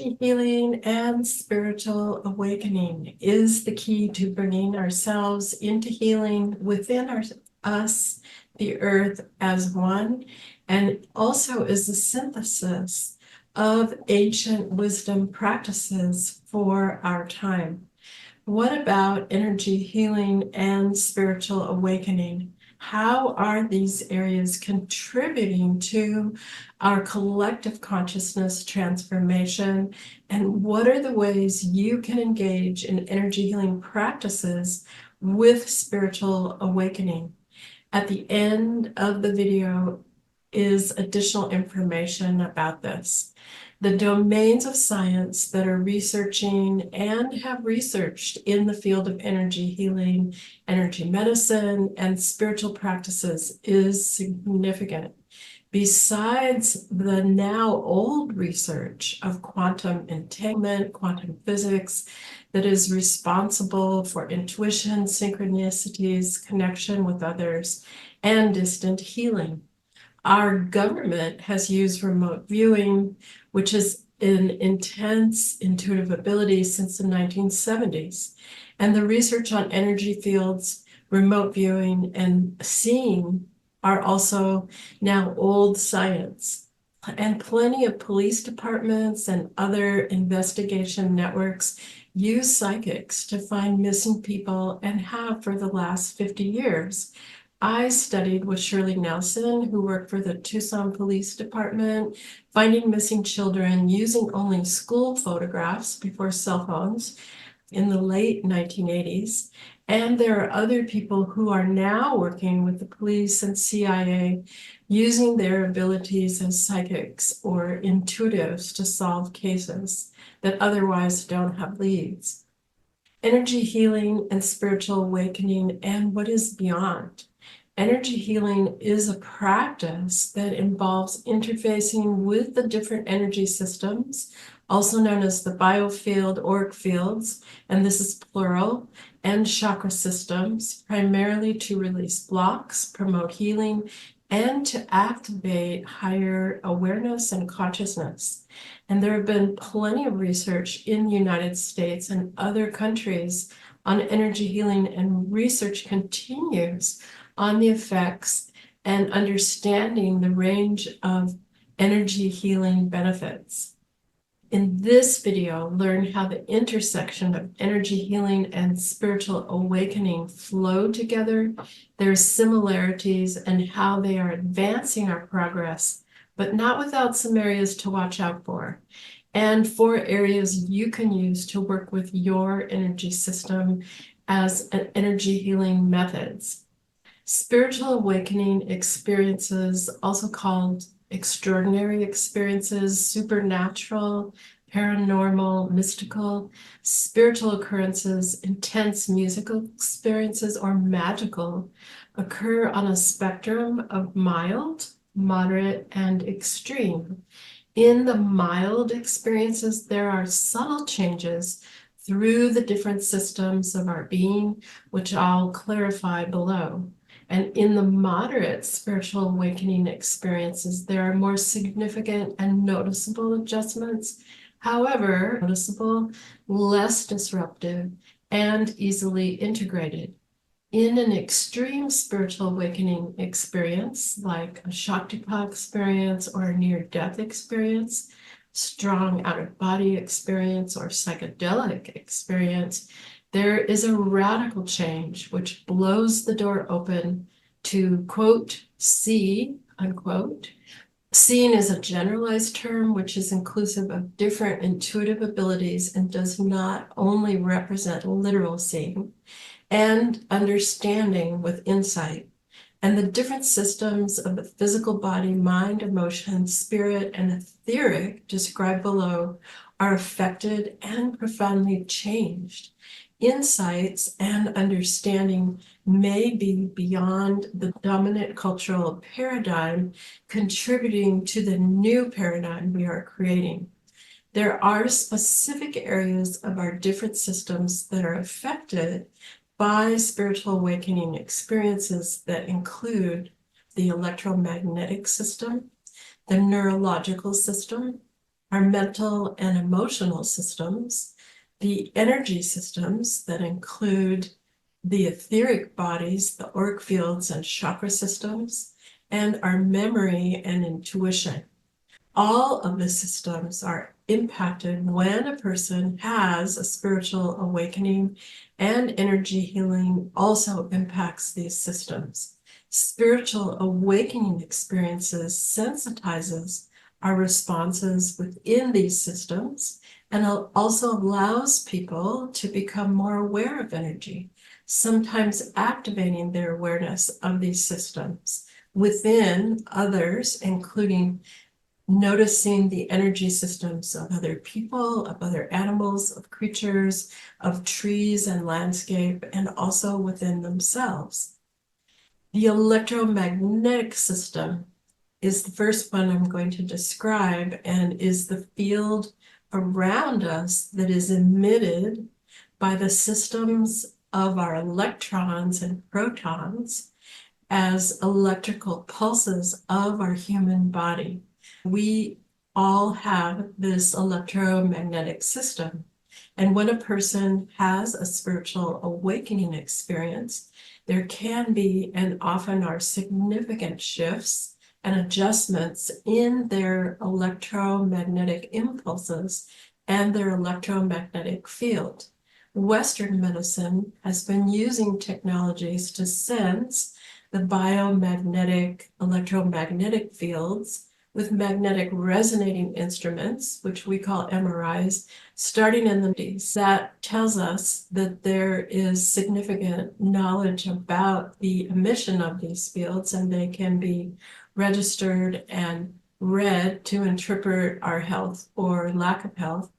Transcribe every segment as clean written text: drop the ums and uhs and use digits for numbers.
Energy healing and spiritual awakening is the key to bringing ourselves into healing within us, the earth as one, and also is the synthesis of ancient wisdom practices for our time. What about energy healing and spiritual awakening? How are these areas contributing to our collective consciousness transformation? And what are the ways you can engage in energy healing practices with spiritual awakening? At the end of the video is additional information about this. The domains of science that are researching and have researched in the field of energy healing, energy medicine, and spiritual practices is significant. Besides the now old research of quantum entanglement, quantum physics, that is responsible for intuition, synchronicities, connection with others, and distant healing. Our government has used remote viewing, which is an intense intuitive ability since the 1970s. And the research on energy fields, remote viewing, and seeing are also now old science. And plenty of police departments and other investigation networks use psychics to find missing people and have for the last 50 years. I studied with Shirley Nelson, who worked for the Tucson Police Department, finding missing children using only school photographs before cell phones in the late 1980s. And there are other people who are now working with the police and CIA using their abilities as psychics or intuitives to solve cases that otherwise don't have leads. Energy healing and spiritual awakening and what is beyond. Energy healing is a practice that involves interfacing with the different energy systems, also known as the biofield, auric fields, and this is plural, and chakra systems, primarily to release blocks, promote healing, and to activate higher awareness and consciousness. And there have been plenty of research in the United States and other countries on energy healing, and research continues on the effects and understanding the range of energy healing benefits. In this video, learn how the intersection of energy healing and spiritual awakening flow together, their similarities, and how they are advancing our progress, but not without some areas to watch out for, and 4 areas you can use to work with your energy system as an energy healing methods. Spiritual awakening experiences, also called extraordinary experiences, supernatural, paranormal, mystical, spiritual occurrences, intense musical experiences, or magical, occur on a spectrum of mild, moderate, and extreme. In the mild experiences, there are subtle changes through the different systems of our being, which I'll clarify below. And in the moderate spiritual awakening experiences, there are more significant and noticeable adjustments. However, noticeable, less disruptive, and easily integrated. In an extreme spiritual awakening experience, like a Shaktipat experience or a near-death experience, strong out-of-body experience, or psychedelic experience, there is a radical change which blows the door open to, quote, see, unquote. Seeing is a generalized term which is inclusive of different intuitive abilities and does not only represent literal seeing, and understanding with insight. And the different systems of the physical body, mind, emotion, spirit, and etheric described below are affected and profoundly changed. Insights and understanding may be beyond the dominant cultural paradigm, contributing to the new paradigm we are creating. There are specific areas of our different systems that are affected by spiritual awakening experiences that include the electromagnetic system, the neurological system, our mental and emotional systems, the energy systems that include the etheric bodies, the auric fields and chakra systems, and our memory and intuition. All of the systems are impacted when a person has a spiritual awakening, and energy healing also impacts these systems. Spiritual awakening experiences sensitizes our responses within these systems and also allows people to become more aware of energy, sometimes activating their awareness of these systems within others, including noticing the energy systems of other people, of other animals, of creatures, of trees and landscape, and also within themselves. The electromagnetic system is the first one I'm going to describe, and is the field around us that is emitted by the systems of our electrons and protons as electrical pulses of our human body. We all have this electromagnetic system. And when a person has a spiritual awakening experience, there can be and often are significant shifts and adjustments in their electromagnetic impulses and their electromagnetic field. Western medicine has been using technologies to sense the biomagnetic electromagnetic fields with magnetic resonating instruments, which we call MRIs, starting in the 80s. That tells us that there is significant knowledge about the emission of these fields, and they can be registered and read to interpret our health or lack of health.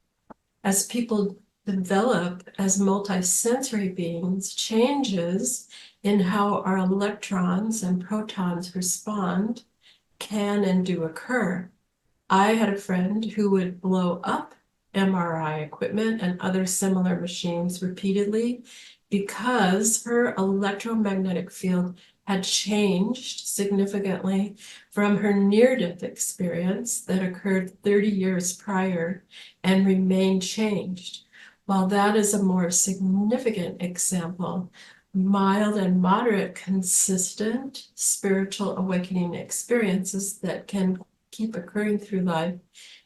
As people develop as multisensory beings, changes in how our electrons and protons respond can and do occur. I had a friend who would blow up MRI equipment and other similar machines repeatedly because her electromagnetic field had changed significantly from her near-death experience that occurred 30 years prior and remained changed. While that is a more significant example, mild and moderate consistent spiritual awakening experiences that can keep occurring through life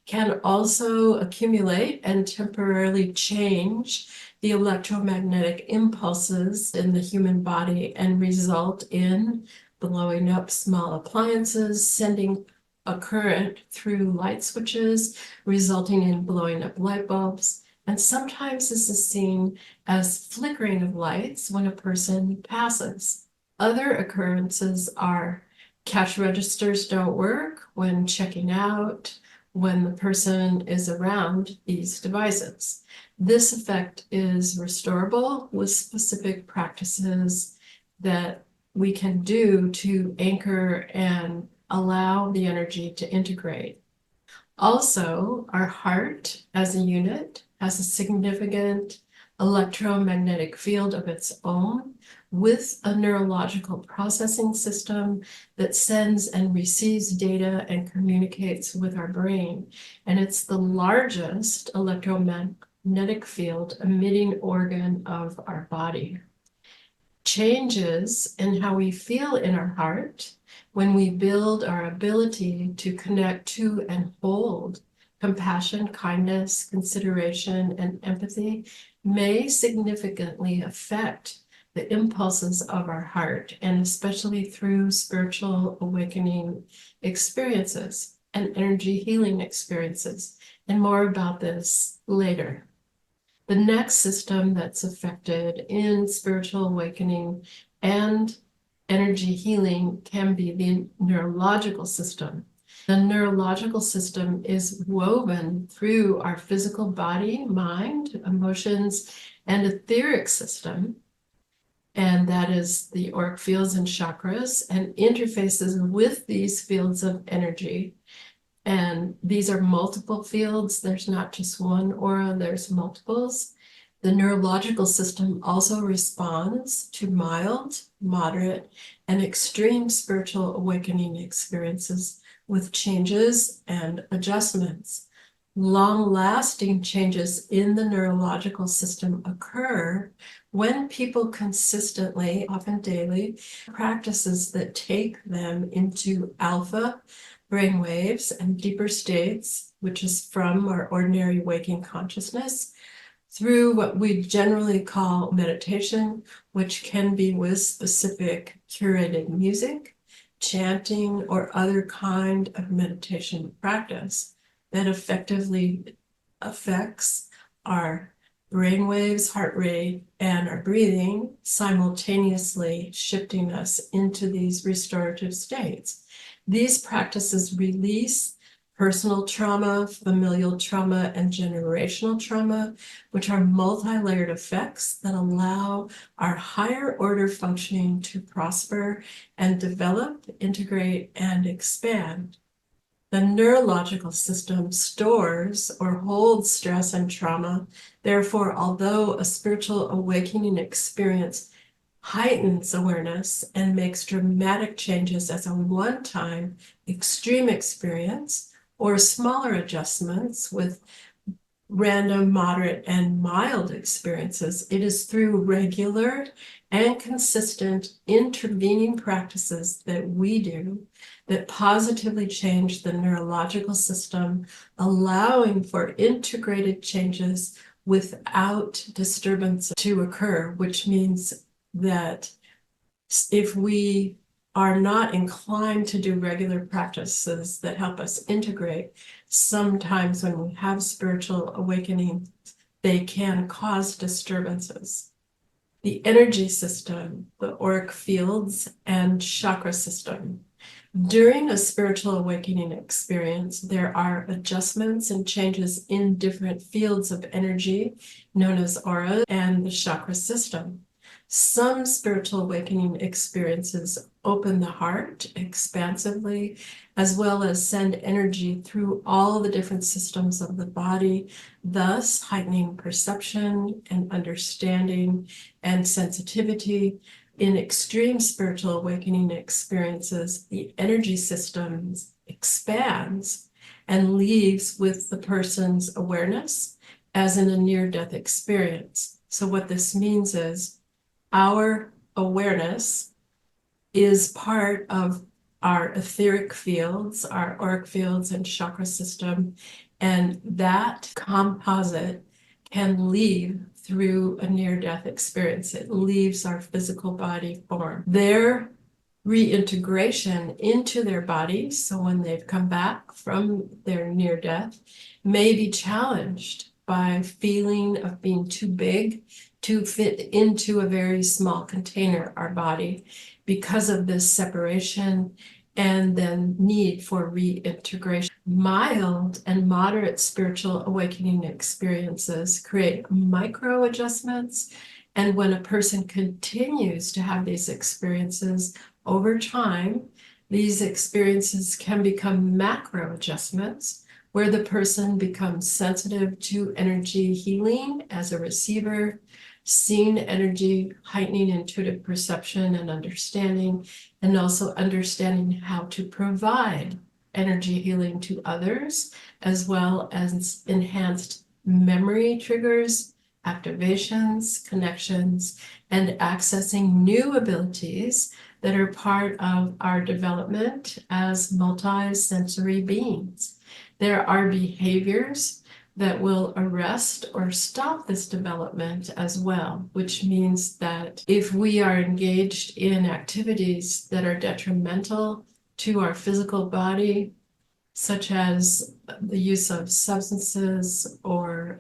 can also accumulate and temporarily change the electromagnetic impulses in the human body and result in blowing up small appliances, sending a current through light switches, resulting in blowing up light bulbs. And sometimes this is seen as flickering of lights when a person passes. Other occurrences are cash registers don't work when checking out, when the person is around these devices. This effect is restorable with specific practices that we can do to anchor and allow the energy to integrate. Also, our heart as a unit has a significant electromagnetic field of its own with a neurological processing system that sends and receives data and communicates with our brain. And it's the largest electromagnetic field emitting organ of our body. Changes in how we feel in our heart when we build our ability to connect to and hold compassion, kindness, consideration, and empathy may significantly affect the impulses of our heart, and especially through spiritual awakening experiences and energy healing experiences. And more about this later. The next system that's affected in spiritual awakening and energy healing can be the neurological system. The neurological system is woven through our physical body, mind, emotions, and etheric system. And that is the auric fields and chakras, and interfaces with these fields of energy. And these are multiple fields. There's not just one aura, there's multiples. The neurological system also responds to mild, moderate, and extreme spiritual awakening experiences with changes and adjustments. Long-lasting changes in the neurological system occur when people consistently, often daily, practices that take them into alpha brainwaves and deeper states, which is from our ordinary waking consciousness, through what we generally call meditation, which can be with specific curated music, chanting, or other kind of meditation practice that effectively affects our brainwaves, heart rate, and our breathing, simultaneously shifting us into these restorative states. These practices release personal trauma, familial trauma, and generational trauma, which are multi-layered effects that allow our higher order functioning to prosper and develop, integrate, and expand. The neurological system stores or holds stress and trauma. Therefore, although a spiritual awakening experience heightens awareness and makes dramatic changes as a one-time extreme experience, or smaller adjustments with random, moderate, and mild experiences, it is through regular and consistent intervening practices that we do that positively change the neurological system, allowing for integrated changes without disturbance to occur, which means that if we are not inclined to do regular practices that help us integrate, sometimes when we have spiritual awakening, they can cause disturbances. The energy system, the auric fields, and chakra system. During a spiritual awakening experience, there are adjustments and changes in different fields of energy known as aura and the chakra system. Some spiritual awakening experiences open the heart expansively, as well as send energy through all the different systems of the body, thus heightening perception and understanding and sensitivity. In extreme spiritual awakening experiences, the energy system expands and leaves with the person's awareness, as in a near-death experience. So what this means is our awareness is part of our etheric fields, our auric fields and chakra system, and that composite can leave through a near-death experience. It leaves our physical body form. Their reintegration into their bodies, so when they've come back from their near-death, may be challenged by feeling of being too big to fit into a very small container, our body, because of this separation and then need for reintegration. Mild and moderate spiritual awakening experiences create micro adjustments, and when a person continues to have these experiences over time, these experiences can become macro adjustments, where the person becomes sensitive to energy healing as a receiver, seeing energy, heightening intuitive perception and understanding, and also understanding how to provide energy healing to others, as well as enhanced memory triggers, activations, connections, and accessing new abilities that are part of our development as multi-sensory beings. There are behaviors that will arrest or stop this development as well, which means that if we are engaged in activities that are detrimental to our physical body, such as the use of substances, or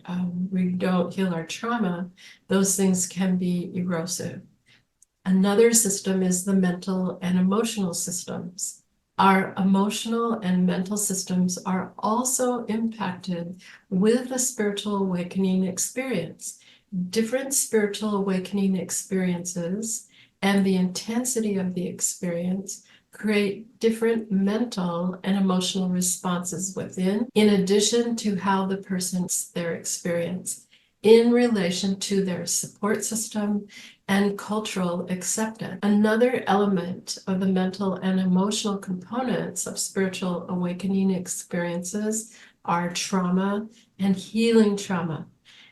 we don't heal our trauma, those things can be erosive. Another system is the mental and emotional systems. Our emotional and mental systems are also impacted with the spiritual awakening experience. Different spiritual awakening experiences and the intensity of the experience create different mental and emotional responses within, in addition to how the person's their experience in relation to their support system and cultural acceptance. Another element of the mental and emotional components of spiritual awakening experiences our trauma and healing trauma.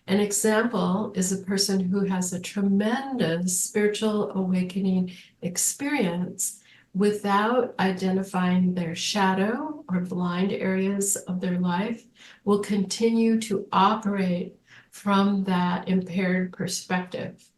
An example is a person who has a tremendous spiritual awakening experience without identifying their shadow or blind areas of their life will continue to operate from that impaired perspective.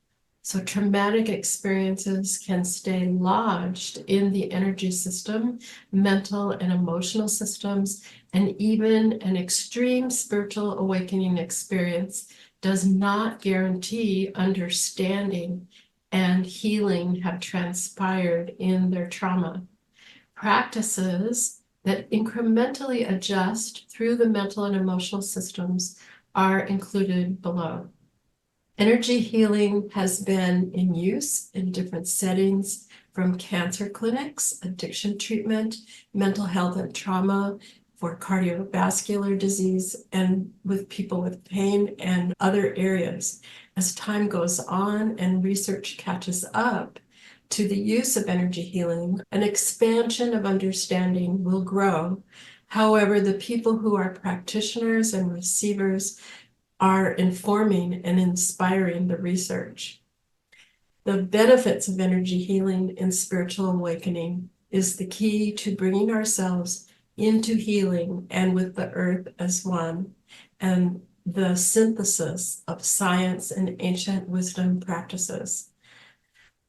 So traumatic experiences can stay lodged in the energy system, mental and emotional systems, and even an extreme spiritual awakening experience does not guarantee understanding and healing have transpired in their trauma. Practices that incrementally adjust through the mental and emotional systems are included below. Energy healing has been in use in different settings, from cancer clinics, addiction treatment, mental health and trauma, for cardiovascular disease, and with people with pain and other areas. As time goes on and research catches up to the use of energy healing, an expansion of understanding will grow. However, the people who are practitioners and receivers are informing and inspiring the research. The benefits of energy healing and spiritual awakening is the key to bringing ourselves into healing and with the earth as one, and the synthesis of science and ancient wisdom practices.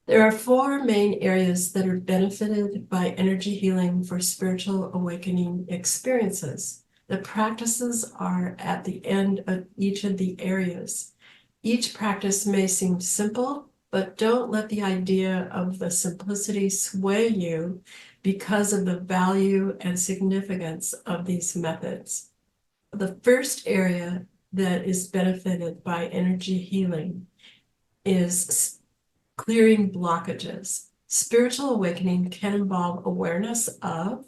There are four main areas that are benefited by energy healing for spiritual awakening experiences. The practices are at the end of each of the areas. Each practice may seem simple, but don't let the idea of the simplicity sway you because of the value and significance of these methods. The first area that is benefited by energy healing is clearing blockages. Spiritual awakening can involve awareness of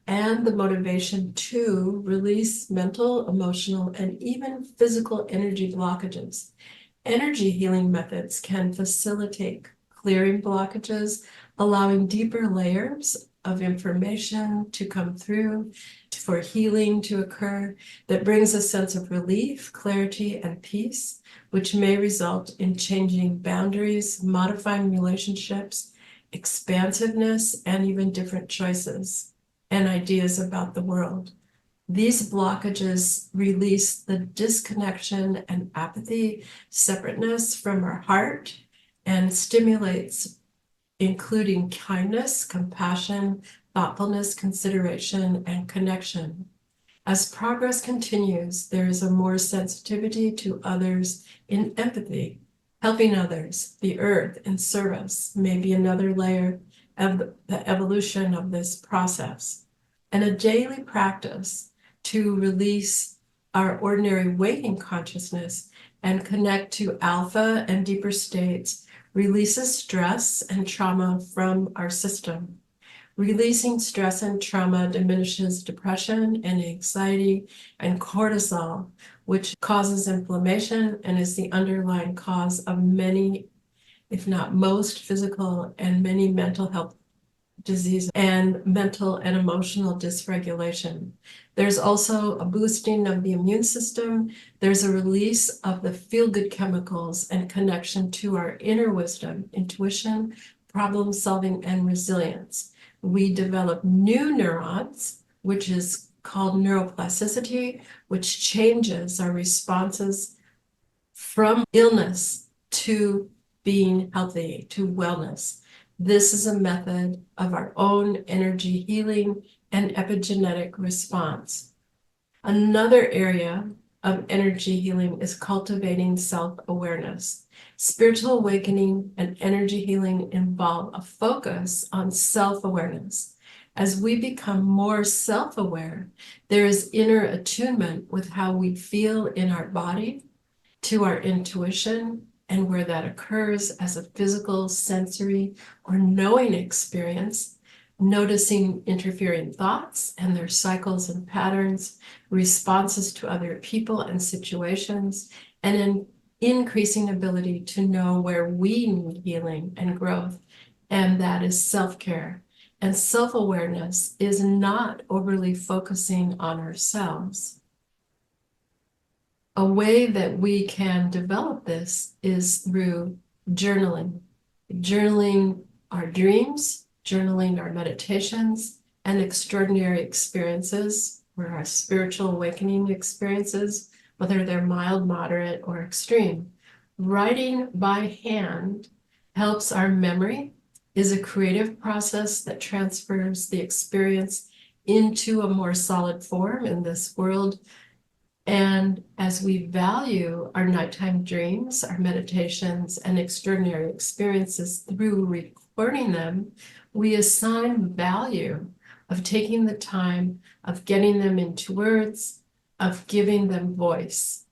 and the motivation to release mental, emotional, and even physical energy blockages. Energy healing methods can facilitate clearing blockages, allowing deeper layers of information to come through for healing to occur that brings a sense of relief, clarity, and peace, which may result in changing boundaries, modifying relationships, expansiveness, and even different choices and ideas about the world. These blockages release the disconnection and apathy, separateness from our heart, and stimulates including kindness, compassion, thoughtfulness, consideration, and connection. As progress continues, there is a more sensitivity to others in empathy. Helping others, the earth, in service may be another layer of the evolution of this process. And a daily practice to release our ordinary waking consciousness and connect to alpha and deeper states releases stress and trauma from our system. Releasing stress and trauma diminishes depression and anxiety and cortisol, which causes inflammation and is the underlying cause of many, if not most, physical and many mental health disease and mental and emotional dysregulation. There's also a boosting of the immune system. There's a release of the feel-good chemicals and connection to our inner wisdom, intuition, problem solving, and resilience. We develop new neurons, which is called neuroplasticity, which changes our responses from illness to being healthy, to wellness. This is a method of our own energy healing and epigenetic response. Another area of energy healing is cultivating self-awareness. Spiritual awakening and energy healing involve a focus on self-awareness. As we become more self-aware, there is inner attunement with how we feel in our body, to our intuition, and where that occurs as a physical, sensory, or knowing experience, noticing interfering thoughts and their cycles and patterns, responses to other people and situations, and an increasing ability to know where we need healing and growth, and that is self-care. And self-awareness is not overly focusing on ourselves. A way that we can develop this is through journaling. Journaling our dreams, journaling our meditations and extraordinary experiences, or our spiritual awakening experiences, whether they're mild, moderate, or extreme. Writing by hand helps our memory, is a creative process that transfers the experience into a more solid form in this world. And as we value our nighttime dreams, our meditations, and extraordinary experiences through recording them, we assign value of taking the time of getting them into words, of giving them voice.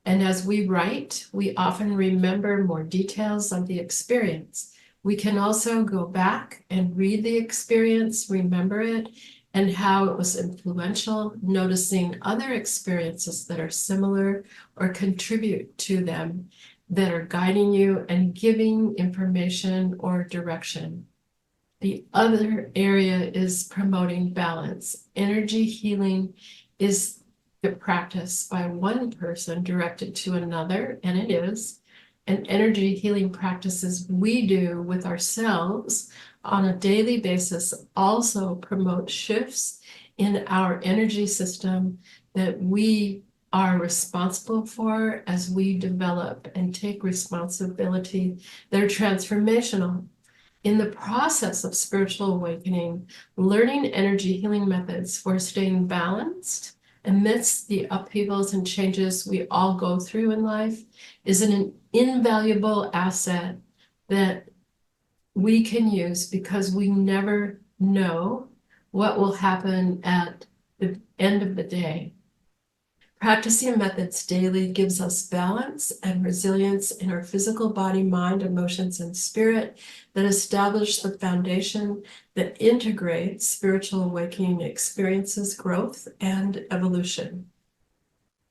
And as we write, we often remember more details of the experience. We can also go back and read the experience, remember it, and how it was influential, noticing other experiences that are similar or contribute to them, that are guiding you and giving information or direction. The other area is promoting balance. Energy healing is the practice by one person directed to another, and it is. And energy healing practices we do with ourselves on a daily basis also promote shifts in our energy system that we are responsible for as we develop and take responsibility. They're transformational. In the process of spiritual awakening, learning energy healing methods for staying balanced amidst the upheavals and changes we all go through in life is an invaluable asset that we can use, because we never know what will happen at the end of the day. Practicing methods daily gives us balance and resilience in our physical body, mind, emotions, and spirit that establish the foundation that integrates spiritual awakening experiences, growth, and evolution.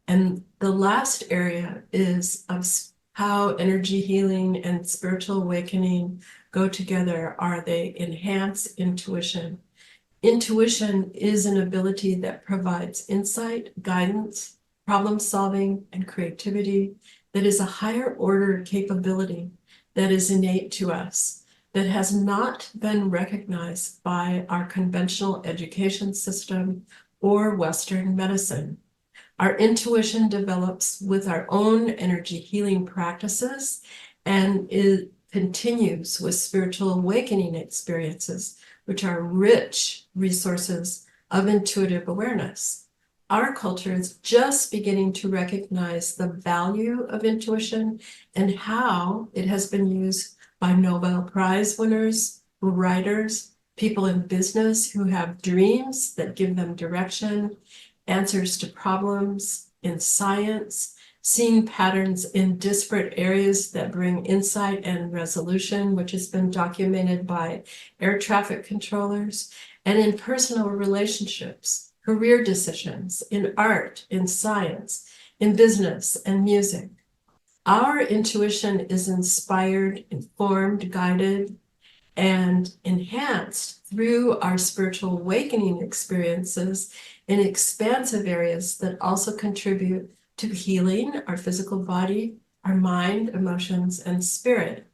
And the last area is of how energy healing and spiritual awakening go together. Are they enhance intuition? Intuition is an ability that provides insight, guidance, problem solving, and creativity that is a higher order capability that is innate to us, that has not been recognized by our conventional education system or Western medicine. Our intuition develops with our own energy healing practices, and it continues with spiritual awakening experiences, which are rich resources of intuitive awareness. Our culture is just beginning to recognize the value of intuition and how it has been used by Nobel Prize winners, writers, people in business who have dreams that give them direction, answers to problems in science, seeing patterns in disparate areas that bring insight and resolution, which has been documented by air traffic controllers, and in personal relationships, career decisions, in art, in science, in business, and music. Our intuition is inspired, informed, guided, and enhanced through our spiritual awakening experiences in expansive areas that also contribute to healing our physical body, our mind, emotions, and spirit.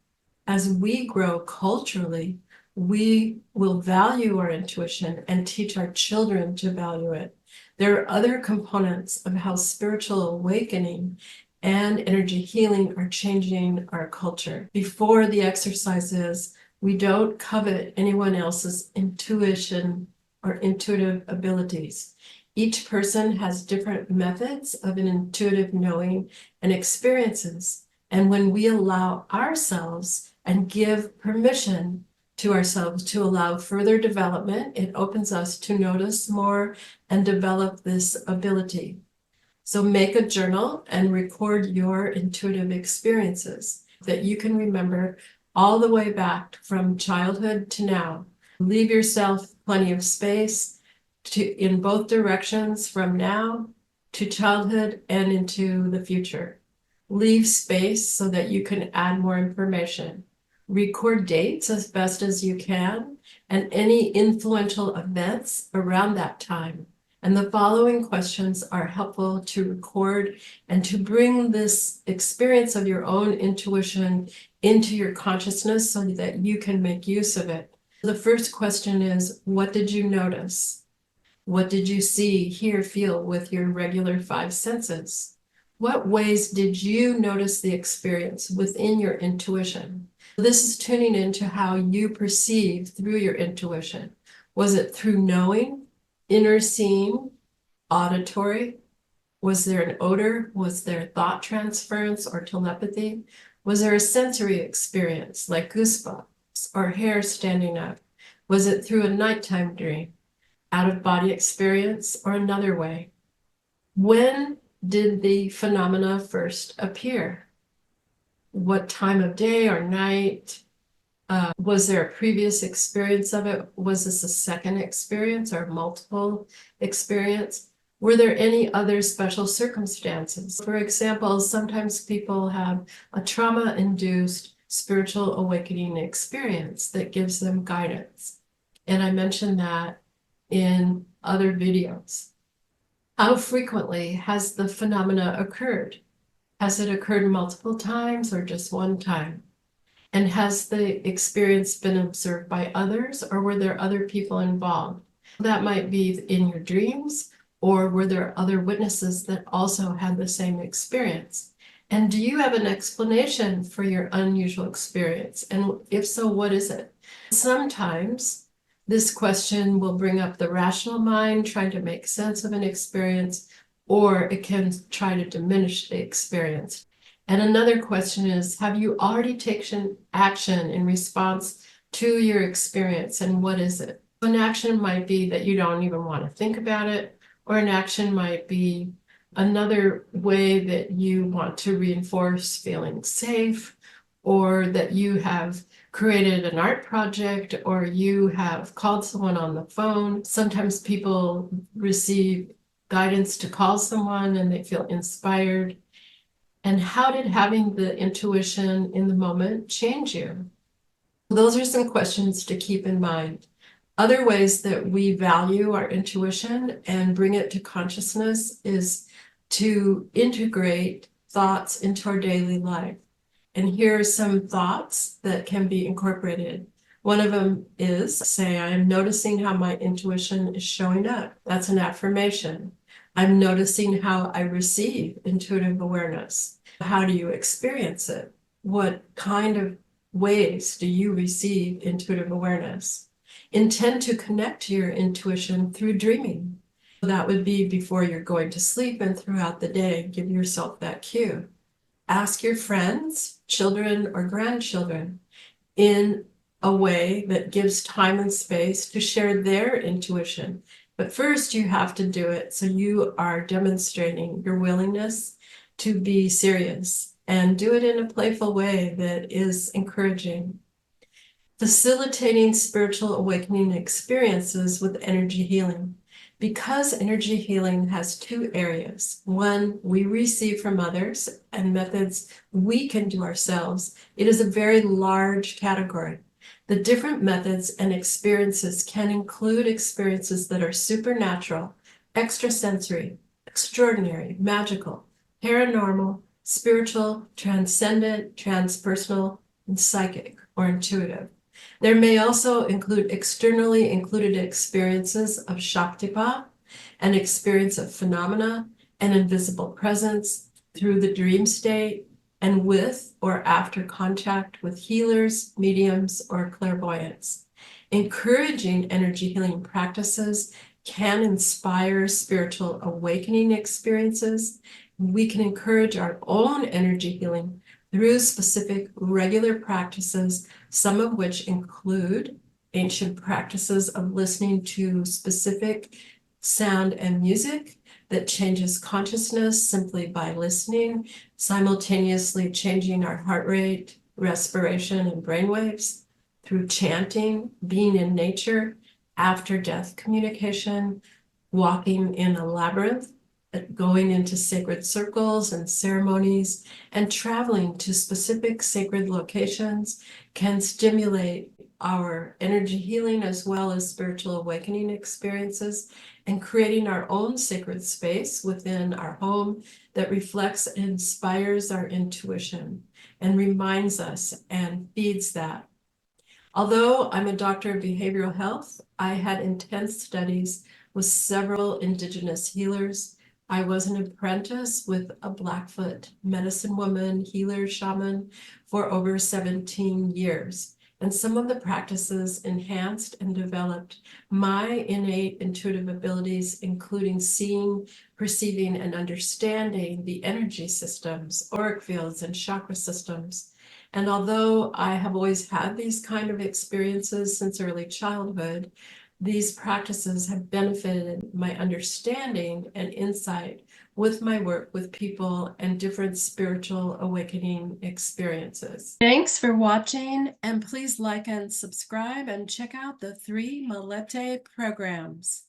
As we grow culturally, we will value our intuition and teach our children to value it. There are other components of how spiritual awakening and energy healing are changing our culture. Before the exercises, we don't covet anyone else's intuition or intuitive abilities. Each person has different methods of an intuitive knowing and experiences. And when we allow ourselves and give permission to ourselves to allow further development, it opens us to notice more and develop this ability. So make a journal and record your intuitive experiences that you can remember all the way back from childhood to now. Leave yourself plenty of space in both directions, from now to childhood and into the future. Leave space so that you can add more information. Record dates as best as you can and any influential events around that time. And the following questions are helpful to record and to bring this experience of your own intuition into your consciousness so that you can make use of it. The first question is, what did you notice? What did you see, hear, feel with your regular five senses? What ways did you notice the experience within your intuition? This is tuning into how you perceive through your intuition. Was it through knowing, inner seeing, auditory? Was there an odor? Was there thought transference or telepathy? Was there a sensory experience like goosebumps or hair standing up? Was it through a nighttime dream, out-of-body experience, or another way? When did the phenomena first appear? What time of day or night? Was there a previous experience of it? Was this a second experience or multiple experience? Were there any other special circumstances? For example, sometimes people have a trauma-induced spiritual awakening experience that gives them guidance. And I mentioned that in other videos. How frequently has the phenomena occurred? Has it occurred multiple times or just one time? And has the experience been observed by others, or were there other people involved? That might be in your dreams, or were there other witnesses that also had the same experience? And do you have an explanation for your unusual experience? And if so, what is it? Sometimes this question will bring up the rational mind trying to make sense of an experience, or it can try to diminish the experience. And another question is, have you already taken action in response to your experience, and what is it? An action might be that you don't even want to think about it, or an action might be another way that you want to reinforce feeling safe, or that you have created an art project, or you have called someone on the phone. Sometimes people receive guidance to call someone and they feel inspired. And how did having the intuition in the moment change you? Those are some questions to keep in mind. Other ways that we value our intuition and bring it to consciousness is to integrate thoughts into our daily life. And here are some thoughts that can be incorporated. One of them is, say, I am noticing how my intuition is showing up. That's an affirmation. I'm noticing how I receive intuitive awareness. How do you experience it? What kind of ways do you receive intuitive awareness? Intend to connect to your intuition through dreaming. That would be before you're going to sleep and throughout the day. Give yourself that cue. Ask your friends, children, or grandchildren in a way that gives time and space to share their intuition. But first, you have to do it so you are demonstrating your willingness to be serious, and do it in a playful way that is encouraging. Facilitating spiritual awakening experiences with energy healing. Because energy healing has two areas. One, we receive from others, and methods we can do ourselves. It is a very large category. The different methods and experiences can include experiences that are supernatural, extrasensory, extraordinary, magical, paranormal, spiritual, transcendent, transpersonal, and psychic or intuitive. There may also include externally included experiences of Shaktipat, an experience of phenomena and invisible presence through the dream state, and with or after contact with healers, mediums, or clairvoyants. Encouraging energy healing practices can inspire spiritual awakening experiences. We can encourage our own energy healing through specific regular practices, some of which include ancient practices of listening to specific sound and music that changes consciousness simply by listening, simultaneously changing our heart rate, respiration, and brainwaves, through chanting, being in nature, after-death communication, walking in a labyrinth, going into sacred circles and ceremonies and traveling to specific sacred locations can stimulate our energy healing as well as spiritual awakening experiences, and creating our own sacred space within our home that reflects and inspires our intuition and reminds us and feeds that. Although I'm a doctor of behavioral health, I had intense studies with several indigenous healers. I was an apprentice with a Blackfoot medicine woman, healer, shaman for over 17 years. And some of the practices enhanced and developed my innate intuitive abilities, including seeing, perceiving, and understanding the energy systems, auric fields, and chakra systems. And although I have always had these kind of experiences since early childhood, these practices have benefited my understanding and insight with my work with people and different spiritual awakening experiences. Thanks for watching, and please like and subscribe and check out the 3 Malete programs.